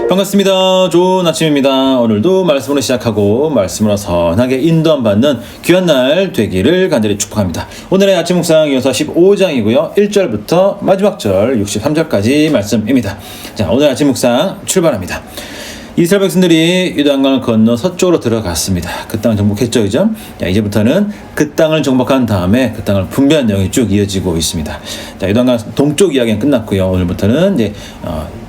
반갑습니다. 좋은 아침입니다. 오늘도 말씀으로 시작하고 말씀으로 선하게 인도함 받는 귀한 날 되기를 간절히 축복합니다. 오늘의 아침 묵상 이어서 15장이고요. 1절부터 마지막 절 63절까지 말씀입니다. 자, 오늘 아침 묵상 출발합니다. 이스라엘 백성들이 요단강을 건너 서쪽으로 들어갔습니다. 그 땅을 정복했죠, 그죠? 자, 이제부터는 그 땅을 정복한 다음에 그 땅을 분배한 내용이 쭉 이어지고 있습니다. 자, 요단강 동쪽 이야기는 끝났고요. 오늘부터는 이제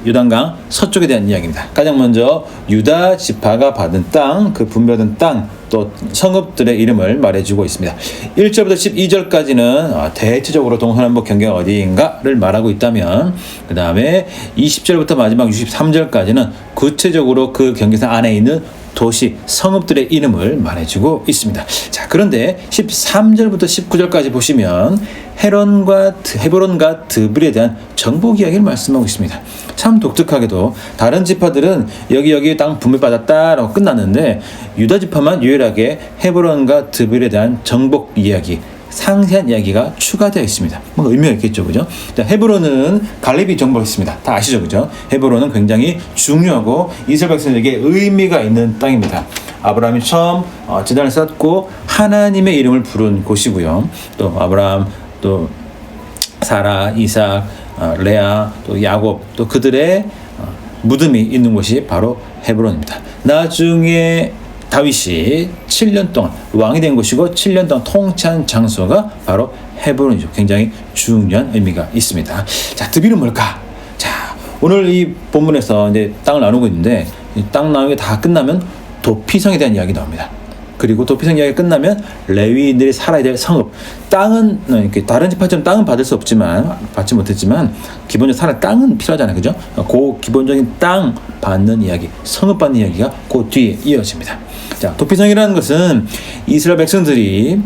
요단강 서쪽에 대한 이야기입니다. 가장 먼저 유다 지파가 받은 땅, 그 분배받은 땅, 또 성읍들의 이름을 말해주고 있습니다. 1절부터 12절까지는 대체적으로 동서남북 경계가 어디인가를 말하고 있다면, 그 다음에 20절부터 마지막 63절까지는 구체적으로 그 경계선 안에 있는 도시, 성읍들의 이름을 말해주고 있습니다. 자, 그런데 13절부터 19절까지 보시면 헤브론과 드빌에 대한 정복 이야기를 말씀하고 있습니다. 참 독특하게도 다른 지파들은 여기 땅 분배받았다라고 끝났는데 유다 지파만 유일하게 헤브론과 드빌에 대한 정복 이야기, 상세한 이야기가 추가되어 있습니다. 뭔가 의미가 있겠죠, 그죠? 자, 헤브론은 갈렙이 정복했습니다. 다 아시죠, 그죠? 헤브론은 굉장히 중요하고 이스라엘 백성에게 의미가 있는 땅입니다. 아브라함이 처음 제단을 쌓고 하나님의 이름을 부른 곳이고요. 또 아브라함, 또 사라, 이삭, 레아, 또 야곱, 또 그들의 무덤이 있는 곳이 바로 헤브론입니다. 나중에 다윗이 7년 동안 왕이 된 곳이고 7년 동안 통치한 장소가 바로 헤브론이죠. 굉장히 중요한 의미가 있습니다. 자, 드빌은 뭘까? 자, 오늘 이 본문에서 이제 땅을 나누고 있는데 이 땅 나누기 다 끝나면 도피성에 대한 이야기 나옵니다. 그리고 도피성 이야기가 끝나면 레위인들이 살아야 될 성읍, 땅은 이렇게 다른 지파처럼 땅은 받을 수 없지만, 받지 못했지만 기본적으로 살아야 땅은 필요하잖아요, 그죠? 그 기본적인 땅 받는 이야기, 성읍 받는 이야기가 그 뒤에 이어집니다. 자, 도피성이라는 것은 이스라엘 백성들이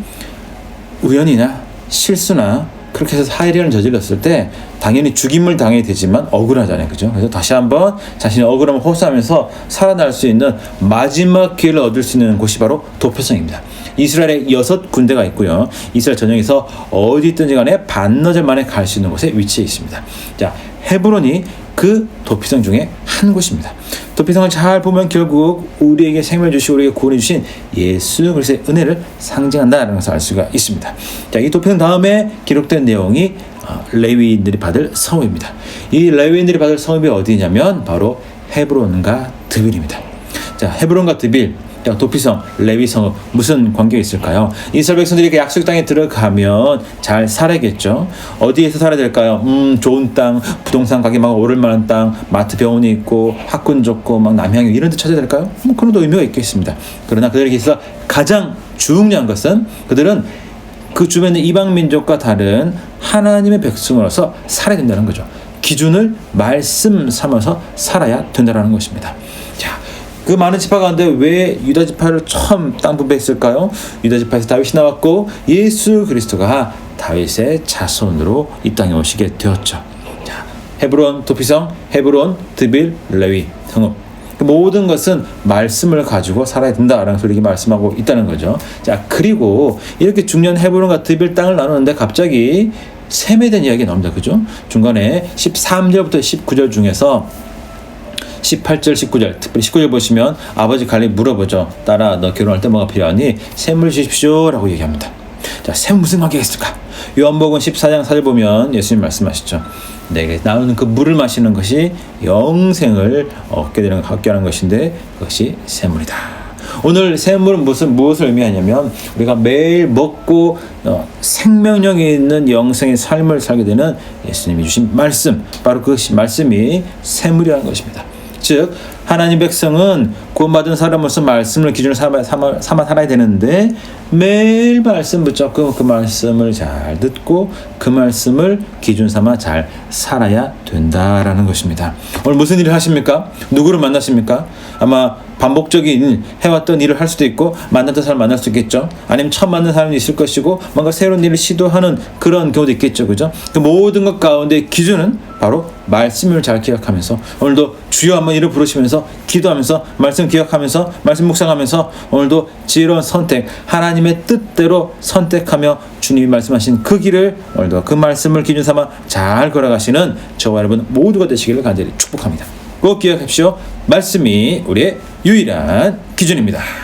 우연이나 실수나 그렇게 해서 사회를 저질렀을 때 당연히 죽임을 당해야 되지만 억울하잖아요, 그죠? 그래서 다시 한번 자신의 억울함을 호소하면서 살아날 수 있는 마지막 기회를 얻을 수 있는 곳이 바로 도피성입니다. 이스라엘에 6군대가 있고요. 이스라엘 전역에서 어디 있든지 간에 반나절 만에 갈 수 있는 곳에 위치해 있습니다. 자, 헤브론이 그 도피성 중에 한 곳입니다. 도피성을 잘 보면 결국 우리에게 생명을 주시고 우리에게 구원해 주신 예수 그리스도의 은혜를 상징한다라는 것을 알 수가 있습니다. 자, 이 도피성 다음에 기록된 내용이 레위인들이 받을 성읍입니다. 이 레위인들이 받을 성읍이 어디냐면 바로 헤브론과 드빌입니다. 자, 헤브론과 드빌, 도피성, 레위 성읍 무슨 관계가 있을까요? 이스라엘 백성들이 약속 땅에 들어가면 잘 살아야겠죠. 어디에서 살아야 될까요? 좋은 땅, 부동산 가격이 막 오를 만한 땅, 마트 병원이 있고 학군 좋고 막 남향이 이런 데 찾아야 될까요? 그런 데 의미가 있겠습니다. 그러나 그들에게 있어 가장 중요한 것은 그들은 그 주변의 이방 민족과 다른 하나님의 백성으로서 살아야 된다는 거죠. 기준을 말씀 삼아서 살아야 된다는 것입니다. 자, 그 많은 지파 가운데 왜 유다 지파를 처음 땅 분배했을까요? 유다 지파에서 다윗이 나왔고 예수 그리스도가 다윗의 자손으로 이 땅에 오시게 되었죠. 자, 헤브론 도피성, 헤브론, 드빌, 레위 성읍, 그 모든 것은 말씀을 가지고 살아야 된다라는 소리를 말씀하고 있다는 거죠. 자, 그리고 이렇게 중요한 헤브론과 드빌 땅을 나누는데 갑자기 셈에 대한 이야기가 나옵니다. 그죠? 중간에 13절부터 19절 중에서 18절, 19절, 특별히 19절 보시면 아버지 갈렙이 물어보죠. 딸아, 너 결혼할 때 뭐가 필요하니? 샘을 주십시오 라고 얘기합니다. 자, 샘 무슨 관계가 있을까? 요한복음 14장 4절 보면 예수님 말씀하시죠. 내게 나오는 그 물을 마시는 것이 영생을 얻게 하는 것인데 그것이 샘물이다. 오늘 샘물은 무엇을 의미하냐면 우리가 매일 먹고 생명력이 있는 영생의 삶을 살게 되는 예수님이 주신 말씀, 바로 그 말씀이 샘물이라는 것입니다. 즉 하나님 백성은 구원받은 사람으로서 말씀을 기준으로 삼아 살아야 되는데 매일 말씀 붙잡고 그 말씀을 잘 듣고 그 말씀을 기준 삼아 잘 살아야 된다라는 것입니다. 오늘 무슨 일을 하십니까? 누구를 만나십니까? 아마 반복적인 해왔던 일을 할 수도 있고 만났던 사람 만날 수 있겠죠. 아니면 처음 만난 사람이 있을 것이고 뭔가 새로운 일을 시도하는 그런 경우도 있겠죠, 그죠? 그 모든 것 가운데 기준은 바로 말씀을 잘 기억하면서 오늘도 주여 한번 이름 부르시면서 기도하면서 말씀 기억하면서 말씀 묵상하면서 오늘도 지혜로운 선택, 하나님의 뜻대로 선택하며 주님이 말씀하신 그 길을 오늘도 그 말씀을 기준 삼아 잘 걸어가시는 저와 여러분 모두가 되시기를 간절히 축복합니다. 꼭 기억하십시오. 말씀이 우리의 유일한 기준입니다.